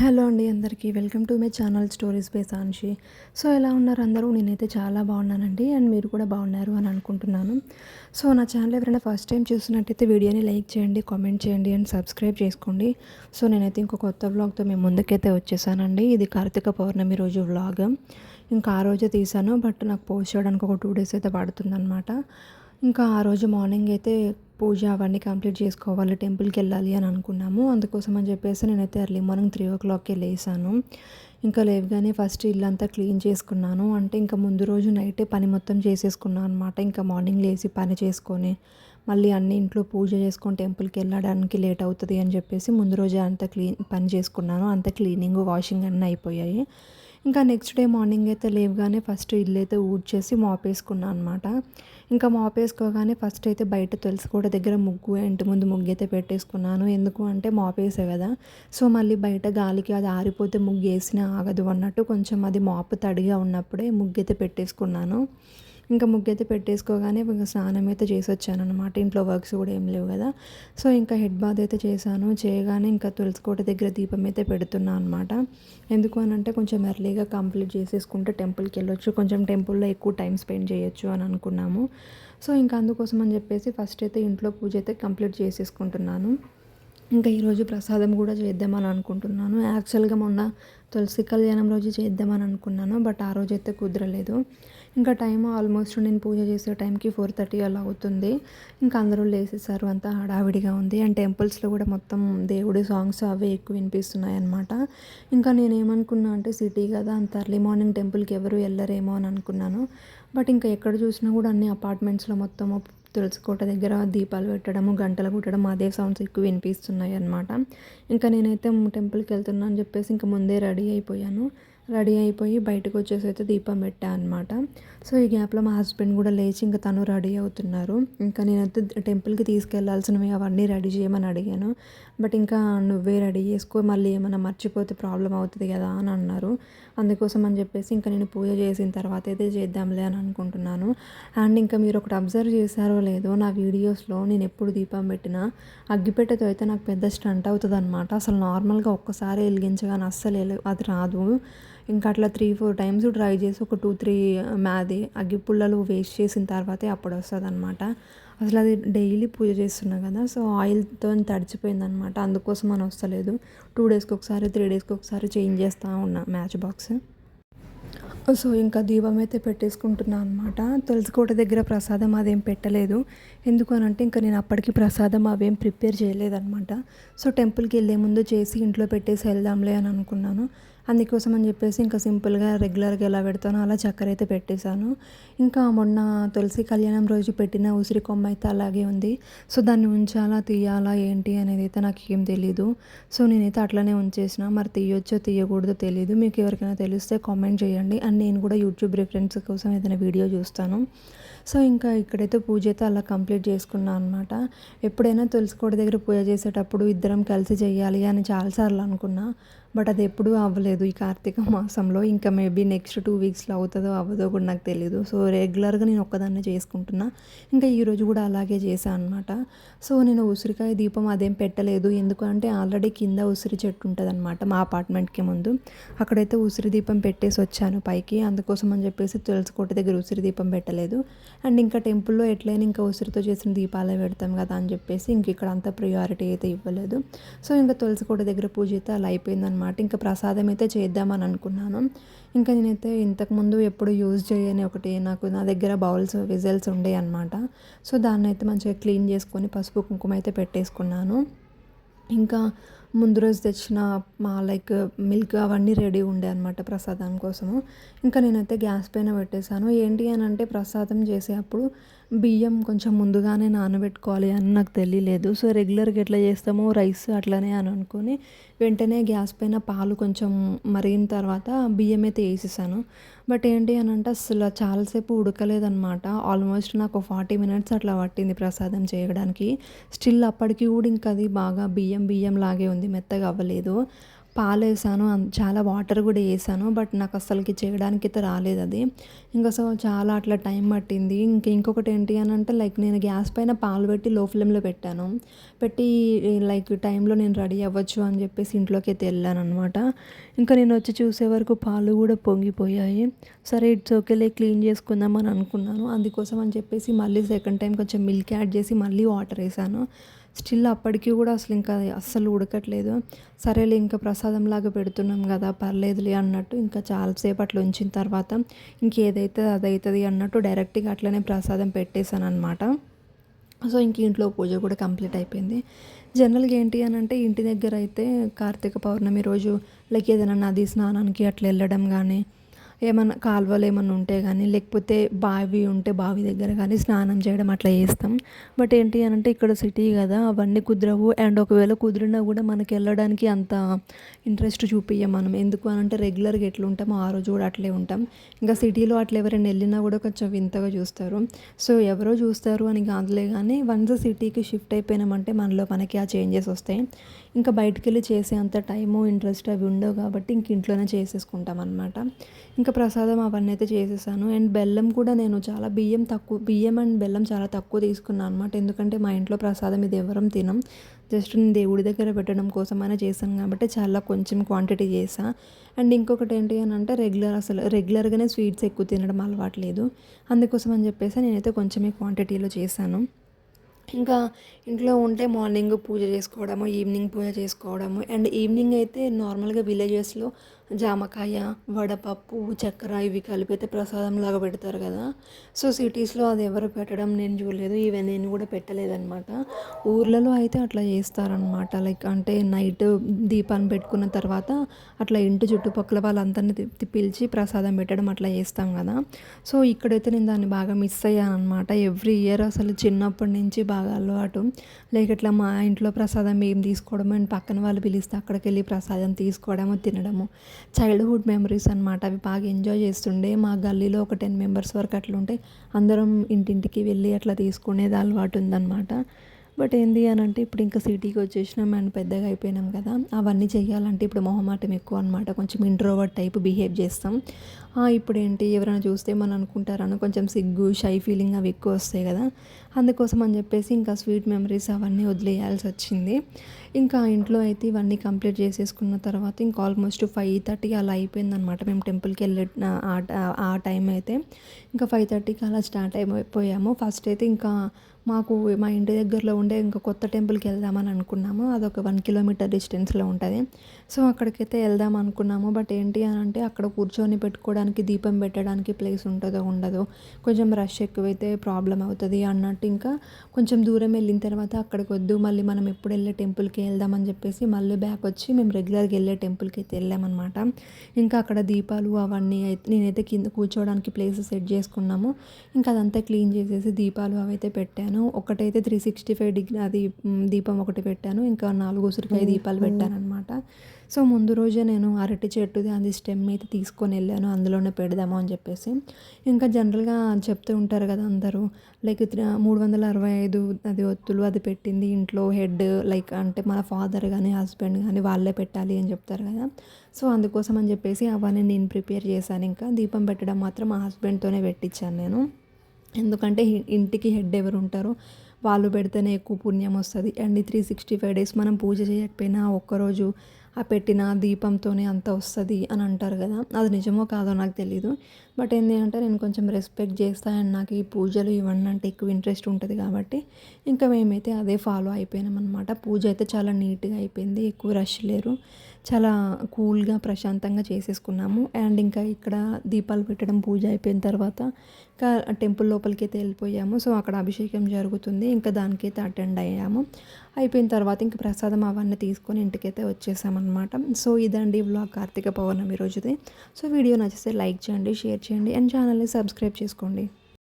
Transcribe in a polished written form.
Hello అండి అందరికీ welcome to my channel stories by Sanshi. So ఎలా ఉన్నారు అందరూ? నేనైతే చాలా బాగున్నానండి అండ్ మీరు కూడా బాగున్నారు అని అనుకుంటున్నాను. సో నా ఛానల్ ఎవరైనా ఫస్ట్ టైం చూసినట్టయితే వీడియోని లైక్ చేయండి, కామెంట్ చేయండి అండ్ సబ్స్క్రైబ్ చేసుకోండి. సో నేనైతే ఇంకో కొత్త వ్లాగ్తో మేము ముందుకైతే వచ్చేసానండి. ఇది కార్తీక పౌర్ణమి రోజు వ్లాగ్. ఇంకా ఆ రోజే తీసాను, బట్ నాకు పోస్ట్ చేయడానికి ఒక 2 డేస్ అయితే పడుతుందన్నమాట. ఇంకా ఆ రోజు మార్నింగ్ అయితే పూజ అవన్నీ కంప్లీట్ చేసుకోవాలి, టెంపుల్కి వెళ్ళాలి అని అనుకున్నాము. అందుకోసం అని చెప్పేసి నేనైతే ఎర్లీ మార్నింగ్ 3 o'clockకి లేసాను. ఇంకా లేవగానే ఫస్ట్ ఇల్లంతా క్లీన్ చేసుకున్నాను. అంటే ఇంకా ముందు రోజు నైటే పని మొత్తం చేసేసుకున్నాను అనమాట. ఇంకా మార్నింగ్ లేచి పని చేసుకొని మళ్ళీ అన్ని ఇంట్లో పూజ చేసుకొని టెంపుల్కి వెళ్ళడానికి లేట్ అవుతుంది అని చెప్పేసి ముందు రోజే అంతా పని చేసుకున్నాను. అంత క్లీనింగ్ వాషింగ్ అన్నీ అయిపోయాయి. ఇంకా నెక్స్ట్ డే మార్నింగ్ అయితే లేవగానే ఫస్ట్ ఇల్లు అయితే ఊడ్చేసి మాప్ వేసుకున్నాను అనమాట. ఇంకా మాప్ వేసుకోగానే ఫస్ట్ అయితే బయట తులసి కోట దగ్గర ఇంటి ముందు ముగ్గు అయితే పెట్టేసుకున్నాను. ఎందుకు అంటే మాప్ వేసే కదా, సో మళ్ళీ బయట గాలికి అది ఆరిపోతే ముగ్గు వేసినా ఆగదు అన్నట్టు కొంచెం అది మాపు తడిగా ఉన్నప్పుడే ముగ్గు అయితే పెట్టేసుకున్నాను. ఇంకా ముగ్గైతే పెట్టేసుకోగానే ఇంకా స్నానం అయితే చేసి వచ్చానమాట. ఇంట్లో వర్క్స్ కూడా ఏం లేవు కదా. సో ఇంకా హెడ్ బాత్ అయితే చేశాను. చేయగానే ఇంకా తులసి కోట దగ్గర దీపం అయితే పెడుతున్నాను అనమాట. ఎందుకు అని అంటే కొంచెం ఎర్లీగా కంప్లీట్ చేసేసుకుంటే టెంపుల్కి వెళ్ళొచ్చు, కొంచెం టెంపుల్లో ఎక్కువ టైం స్పెండ్ చేయొచ్చు అని అనుకున్నాము. సో ఇంకా అందుకోసం అని చెప్పేసి ఫస్ట్ అయితే ఇంట్లో పూజ అయితే కంప్లీట్ చేసేసుకుంటున్నాను. ఇంకా ఈరోజు ప్రసాదం కూడా చేద్దామని అనుకుంటున్నాను. యాక్చువల్గా మొన్న తులసి కళ్యాణం రోజు చేద్దామని అనుకున్నాను, బట్ ఆ రోజు అయితే కుదరలేదు. ఇంకా టైం ఆల్మోస్ట్ నేను పూజ చేసే టైంకి 4:30 అలా అవుతుంది. ఇంకా అందరూ లేసేసారు, అంతా హడావిడిగా ఉంది. అండ్ టెంపుల్స్లో కూడా మొత్తం దేవుడి సాంగ్స్ అవే ఎక్కువ వినిపిస్తున్నాయి అన్నమాట. ఇంకా నేనేమనుకున్నా అంటే సిటీ కదా, అంత ఎర్లీ మార్నింగ్ టెంపుల్కి ఎవరు వెళ్ళరేమో అని అనుకున్నాను. బట్ ఇంకా ఎక్కడ చూసినా కూడా అన్ని అపార్ట్మెంట్స్లో మొత్తము తులసి కోట దగ్గర దీపాలు పెట్టడము, గంటలు కొట్టడం, అదే సౌండ్స్ ఎక్కువ వినిపిస్తున్నాయి అన్నమాట. ఇంకా నేనైతే టెంపుల్కి వెళ్తున్నా అని చెప్పేసి ఇంకా ముందే రెడీ అయిపోయాను. రెడీ అయిపోయి బయటకు వచ్చేసి అయితే దీపం పెట్టా అనమాట. సో ఈ గ్యాప్లో మా హస్బెండ్ కూడా లేచి ఇంకా తను రెడీ అవుతున్నారు. ఇంకా నేనైతే టెంపుల్కి తీసుకెళ్లాల్సినవి అవన్నీ రెడీ చేయమని అడిగాను. బట్ ఇంకా నువ్వే రెడీ చేసుకో, మళ్ళీ ఏమైనా మర్చిపోతే ప్రాబ్లం అవుతుంది కదా అని అన్నారు. అందుకోసం అని చెప్పేసి ఇంకా నేను పూజ చేసిన తర్వాత అయితే చేద్దాంలే అని అనుకుంటున్నాను. అండ్ ఇంకా మీరు ఒకటి అబ్జర్వ్ చేశారో లేదో, నా వీడియోస్లో నేను ఎప్పుడు దీపం పెట్టినా అగ్గిపెట్టెతో అయితే నాకు పెద్ద స్టంట్ అవుతుంది అనమాట. అసలు నార్మల్గా ఒక్కసారి వెలిగించగానే అస్సలు అది రాదు. ఇంకా అట్లా 3-4 టైమ్స్ ట్రై చేసి ఒక 2-3 అది అగ్గి పుల్లలు వేస్ట్ చేసిన తర్వాతే అప్పుడు వస్తుంది అనమాట. అసలు అది డైలీ పూజ చేస్తున్నా కదా, సో ఆయిల్తో తడిచిపోయిందనమాట. అందుకోసం అని వస్తలేదు. 2 డేస్కి ఒకసారి 3 డేస్కి ఒకసారి చేంజ్ చేస్తూ ఉన్నా మ్యాచ్ బాక్స్. సో ఇంకా దీపం అయితే పెట్టేసుకుంటున్నాను అనమాట. తులసి కోట దగ్గర ప్రసాదం అదేం పెట్టలేదు. ఎందుకు అని అంటే ఇంకా నేను అప్పటికి ప్రసాదం అవేం ప్రిపేర్ చేయలేదన్నమాట. సో టెంపుల్కి వెళ్ళే ముందు చేసి ఇంట్లో పెట్టేసి వెళ్దాంలే అని అనుకున్నాను. అందుకోసం అని చెప్పేసి ఇంకా సింపుల్గా రెగ్యులర్గా ఎలా పెడతానో అలా చక్కెర అయితే పెట్టేశాను. ఇంకా మొన్న తులసి కళ్యాణం రోజు పెట్టిన ఉసిరి కొమ్మ అయితే అలాగే ఉంది. సో దాన్ని ఉంచాలా తీయాలా ఏంటి అనేది అయితే నాకు ఏం తెలీదు. సో నేనైతే అట్లనే ఉంచేసిన. మరి తీయొచ్చో తీయకూడదో తెలీదు. మీకు ఎవరికైనా తెలిస్తే కామెంట్ చేయండి. అండ్ నేను కూడా యూట్యూబ్ రిఫరెన్స్ కోసం ఏదైనా వీడియో చూస్తాను. సో ఇంకా ఇక్కడైతే పూజ అయితే అలా కంప్లీట్ చేసుకున్నాను అనమాట. ఎప్పుడైనా తులసి కోట దగ్గర పూజ చేసేటప్పుడు ఇద్దరం కలిసి చేయాలి అని చాలాసార్లు అనుకున్నా, బట్ అది ఎప్పుడూ అవ్వలేదు ఈ కార్తీక మాసంలో. ఇంకా మేబీ నెక్స్ట్ 2 వీక్స్లో అవుతుందో అవ్వదో కూడా నాకు తెలీదు. సో రెగ్యులర్గా నేను ఒక్కదాన్నే చేసుకుంటున్నా. ఇంకా ఈరోజు కూడా అలాగే చేశాను అనమాట. సో నేను ఉసిరికాయ దీపం అదేం పెట్టలేదు. ఎందుకంటే ఆల్రెడీ కింద ఉసిరి చెట్టు ఉంటుంది అనమాట మా అపార్ట్మెంట్కి ముందు. అక్కడైతే ఉసిరి దీపం పెట్టేసి వచ్చాను పైకి. అందుకోసం అని చెప్పేసి తులసి కోట దగ్గర ఉసిరి దీపం పెట్టలేదు. అండ్ ఇంకా టెంపుల్లో ఎట్లయినా ఇంకా ఉసిరితో చేసిన దీపాలే పెడతాం కదా అని చెప్పేసి ఇంక ఇక్కడ అంత ప్రియారిటీ అయితే ఇవ్వలేదు. సో ఇంకా తులసి కోట దగ్గర పూజ అయితే అలా అయిపోయిందనమాట. ఇంకా ప్రసాదం అయితే చేద్దామని అనుకున్నాను. ఇంకా నేనైతే ఇంతకుముందు ఎప్పుడు యూజ్ చేయని ఒకటి నా దగ్గర బౌల్స్ విజల్స్ ఉండే అనమాట. సో దాన్ని అయితే మంచిగా క్లీన్ చేసుకొని పసుపు కుంకుమ అయితే పెట్టేసుకున్నాను. ఇంకా ముందు రోజు తెచ్చిన మిల్క్ అవన్నీ రెడీ ఉండే అనమాట ప్రసాదం కోసము. ఇంకా నేనైతే గ్యాస్ పైన పెట్టేశాను. ఏంటి అని అంటే ప్రసాదం చేసేటప్పుడు బియ్యం కొంచెం ముందుగానే నానబెట్టుకోవాలి అని నాకు తెలియలేదు. సో రెగ్యులర్గా ఎట్లా చేస్తామో రైస్ అట్లనే అని అనుకొని వెంటనే గ్యాస్ పైన పాలు కొంచెం మరిగిన తర్వాత బియ్యం అయితే వేసేసాను. బట్ ఏంటి అని అంటే అసలు చాలాసేపు ఉడకలేదన్నమాట. ఆల్మోస్ట్ నాకు 40 మినిట్స్ అట్లా పట్టింది ప్రసాదం చేయడానికి. స్టిల్ అప్పటికి కూడా ఇంకా అది బాగా బియ్యం లాగే ఉంది, మెత్తగా అవ్వలేదు. పాలేసాను. చాలా వాటర్ కూడా ఏసాను. బట్ నాకు అస్సలకి చేయడానికైతే రాలేదది. ఇంక సో, చాలా అట్లా టైం పట్టింది. ఇంకొకటి ఏంటి అనంటే లైక్ నేను గ్యాస్ పైన పాలు పెట్టి లో ఫ్లేమ్‌లో పెట్టాను. పెట్టి లైక్ టైంలో నేను రెడీ అవ్వచ్చు అని చెప్పేసి ఇంట్లోకైతే ఎళ్ళాననమాట. ఇంకా నేనొచ్చి చూసే వరకు పాలు కూడా పొంగిపోయాయి. సరే ఇట్స్ ఓకేలే క్లీన్ చేసుకుందాం అని అనుకున్నాను. అందుకోసం అని చెప్పేసి మళ్ళీ సెకండ్ టైం కొంచెం మిల్క్ యాడ్ చేసి మళ్ళీ వాటర్ ఏసాను. స్టిల్ అప్పటికి కూడా ఇంకా అస్సలు ఉడకట్లేదు. సరేలే ఇంకా ప్రసాదంలాగా పెడుతున్నాం కదా, పర్లేదులే అన్నట్టు ఇంకా చాలాసేపు అట్లా ఉంచిన తర్వాత ఇంకేదైతే అదైతది అన్నట్టు డైరెక్ట్‌గా అట్లనే ప్రసాదం పెట్టేసాననమాట. సో, ఇంక ఇంట్లో పూజ కూడా కంప్లీట్ అయిపోయింది. జనరల్‌గా ఏంటి అనంటే ఇంటి దగ్గర అయితే కార్తీక పౌర్ణమి రోజు లైక్ ఏదైనా నది స్నానానికి అట్లా వెళ్ళడం గానీ, ఏమన్నా కాలువలు ఏమన్నా ఉంటే గానీ, లేకపోతే బావి ఉంటే బావి దగ్గర గానీ స్నానం చేయడం అట్లా చేస్తాం. బట్ ఏంటి అనంటే ఇక్కడ సిటీ కదా, అవన్నీ కుదరవు. అండ్ ఒకవేళ కుదిరినా కూడా మనకెళ్ళడానికి అంత ఇంట్రెస్ట్ చూపియ్యం మనం. ఎందుకు అనంటే రెగ్యులర్‌గా ఎట్లుంటామో ఆ రోజు కూడా అట్లే ఉంటాం. ఇంకా సిటీలో అట్లా ఎవరైనా వెళ్ళినా కూడా కొంచెం వింతగా చూస్తారు. సో, ఎవరో చూస్తారు అని కాదులే గానీ వన్స్ సిటీకి షిఫ్ట్ అయిపోయినామంటే మనకి ఆ చేంజెస్ వస్తాయి. ఇంకా బయటికెళ్ళి చేసే అంత టైము, ఇంట్రెస్ట్ అవి ఉండవు కాబట్టి ఇంక ఇంట్లోనే చేసేసుకుంటాం అనమాట. ఇంకా ప్రసాదం అవన్నీ అయితే చేసేసాను. అండ్ బెల్లం కూడా నేను చాలా బియ్యం అండ్ బెల్లం చాలా తక్కువ తీసుకున్నాను అనమాట. ఎందుకంటే మా ఇంట్లో ప్రసాదం ఇది ఎవరం తినం. జస్ట్ నేను దేవుడి దగ్గర పెట్టడం కోసమైనా చేశాను కాబట్టి చాలా కొంచెం క్వాంటిటీ చేశా. అండ్ ఇంకొకటి ఏంటి అనంటే రెగ్యులర్‌గానే స్వీట్స్ ఎక్కువ తినడం అలవాటు లేదు. అందుకోసం అని చెప్పేసి నేనైతే కొంచెమే క్వాంటిటీలో చేశాను. ఇంకా ఇంట్లో ఉంటే మార్నింగ్ పూజ చేసుకోవడము, ఈవినింగ్ పూజ చేసుకోవడము. అండ్ ఈవినింగ్ అయితే నార్మల్‌గా విలేజెస్‌లో జామకాయ, వడపప్పు, చక్కెర ఇవి కలిపైతే ప్రసాదంలాగా పెడతారు కదా. సో, సిటీస్‌లో అది ఎవరు పెట్టడం నేను చూడలేదు. ఈవెన్ నేను కూడా పెట్టలేదనమాట. ఊర్లలో అయితే అట్లా చేస్తారనమాట. లైక్ అంటే నైట్ దీపాన్ని పెట్టుకున్న తర్వాత అట్లా ఇంటి చుట్టుపక్కల వాళ్ళందరిని పిలిచి ప్రసాదం పెట్టడం అట్లా చేస్తాం కదా. సో, ఇక్కడైతే నేను దాన్ని బాగా మిస్ అయ్యాననమాట. ఎవ్రీ ఇయర్ అసలు చిన్నప్పటి నుంచి బాగా అలవాటు. లైక్ ఇట్లా మా ఇంట్లో ప్రసాదం మేము తీసుకోవడం అండ్ పక్కన వాళ్ళు పిలిస్తే అక్కడికెళ్ళి ప్రసాదం తీసుకోవడము, తినడము. చైల్డ్‌హుడ్ మెమరీస్ అనమాట. అవి బాగా ఎంజాయ్ చేస్తుండే. మా గల్లీలో ఒక 10 మెంబర్స్ వరకు అట్లుంటే అందరం ఇంటింటికి వెళ్ళి అట్లా తీసుకునేది అలవాటు ఉందనమాట. బట్ ఏంది అనంటే ఇప్పుడు ఇంకా సిటీకి వచ్చేసినాం అండ్ పెద్దగా అయిపోయినాం కదా. అవన్నీ చేయాలంటే ఇప్పుడు మొహమాటం ఎక్కువ అనమాట. కొంచెం ఇంట్రోవర్ట్ టైప్ బిహేవ్ చేస్తాం. ఇప్పుడేంటి ఎవరైనా చూస్తే ఏమన్నా అనుకుంటారని కొంచెం సిగ్గు, షై ఫీలింగ్ అవి ఎక్కువ వస్తాయి కదా. అందుకోసం అని చెప్పేసి ఇంకా స్వీట్ మెమరీస్ అవన్నీ వదిలేయాల్సి వచ్చింది. ఇంకా ఇంట్లో అయితే ఇవన్నీ కంప్లీట్ చేసేసుకున్న తర్వాత ఇంకా ఆల్మోస్ట్ 5:30 అలా అయిపోయిందనమాట. మేము టెంపుల్‌కి వెళ్ళే ఆ టైం అయితే ఇంకా 5:30కి అలా స్టార్ట్ అయిపోయాము. ఫస్ట్ అయితే ఇంకా మాకు మా ఇంటి దగ్గరలో ఉండే ఇంకా కొత్త టెంపుల్‌కి వెళ్దామని అనుకున్నాము. అదొక 1 కిలోమీటర్ డిస్టెన్స్‌లో ఉంటది. సో, అక్కడికైతే వెళ్దాం అనుకున్నాము. బట్ ఏంటి అనంటే అక్కడ కూర్చొని పెట్టుకోవడానికి, దీపం పెట్టడానికి ప్లేస్ ఉంటదో, ఉండదో, కొంచెం రష్ ఎక్కువైతే ప్రాబ్లమ్ అవుతది అన్నట్టు ఇంకా కొంచెం దూరం వెళ్ళిన తర్వాత అక్కడికొద్దు, మళ్ళీ మనం ఎప్పుడు వెళ్ళే టెంపుల్‌కే వెళ్దామని చెప్పేసి మళ్ళీ బ్యాక్ వచ్చి మేము రెగ్యులర్‌గా వెళ్ళే టెంపుల్‌కి అయితే వెళ్ళామనమాట. ఇంకా అక్కడ దీపాలు అవన్నీ నేనైతే కింద కూర్చోవడానికి ప్లేస్ సెట్ చేసుకున్నాము. ఇంకా అదంతా క్లీన్ చేసేసి దీపాలు అవైతే పెట్టాను. ఒకటైతే 365 డిగ్రీ అది దీపం ఒకటి పెట్టాను. ఇంకా 4 ఉసిరికాయ దీపాలు పెట్టాననమాట. సో, ముందు రోజే నేను అరటి చెట్టుది అది స్టెమ్ అయితే తీసుకొని వెళ్ళాను. అందులోనే పెడదాము అని చెప్పేసి. ఇంకా జనరల్‌గా చెప్తూ ఉంటారు కదా అందరూ లైక్ 365 అది ఒత్తులు అది పెట్టింది ఇంట్లో హెడ్ లైక్ అంటే మన ఫాదర్ గానీ, హస్బెండ్ గానీ వాళ్ళే పెట్టాలి అని చెప్తారు కదా. సో, అందుకోసం అని చెప్పేసి అవన్నీ నేను ప్రిపేర్ చేశాను. ఇంకా దీపం పెట్టడం మాత్రం మా హస్బెండ్‌తోనే పెట్టించాను నేను. ఎందుకంటే ఇంటికి హెడ్ ఎవరు ఉంటారో వాళ్ళు పెడితేనే ఎక్కువ పుణ్యం వస్తది. అండ్ ఈ 365 డేస్ మనం పూజ చేయకపోయినా ఒక్కరోజు ఆ పెట్టిన దీపంతోనే అంత వస్తది అని అంటారు కదా. అది నిజమో కాదో నాకు తెలీదు. బట్ ఏంది అంటే నేను కొంచెం రెస్పెక్ట్ చేస్తా అండ్ నాకు ఈ పూజలు ఇవన్నీ అంటే ఎక్కువ ఇంట్రెస్ట్ ఉంటది కాబట్టి ఇంకా మేమైతే అదే ఫాలో అయిపోయినామనమాట. పూజ అయితే చాలా నీట్‌గా అయిపోయింది. ఎక్కువ రష్ లేరు. చాలా కూల్‌గా ప్రశాంతంగా చేసేసుకున్నాము. అండ్ ఇంకా ఇక్కడ దీపాలు పెట్టడం పూజ అయిపోయిన తర్వాత ఇంకా టెంపుల్ లోపలికైతే వెళ్ళిపోయాము. సో, అక్కడ అభిషేకం జరుగుతుంది. ఇంకా దానికైతే అటెండ్ అయ్యాము. అయిపోయిన తర్వాత ఇంక ప్రసాదం అవన్నీ తీసుకొని ఇంటికైతే వచ్చేసామన్నమాట. సో, ఇదండి వ్లాగ్ కార్తీక పౌర్ణమి రోజుది. సో, వీడియో నచ్చితే లైక్ చేయండి, షేర్ చేయండి అండ్ ఛానల్‌ని సబ్స్క్రైబ్ చేసుకోండి.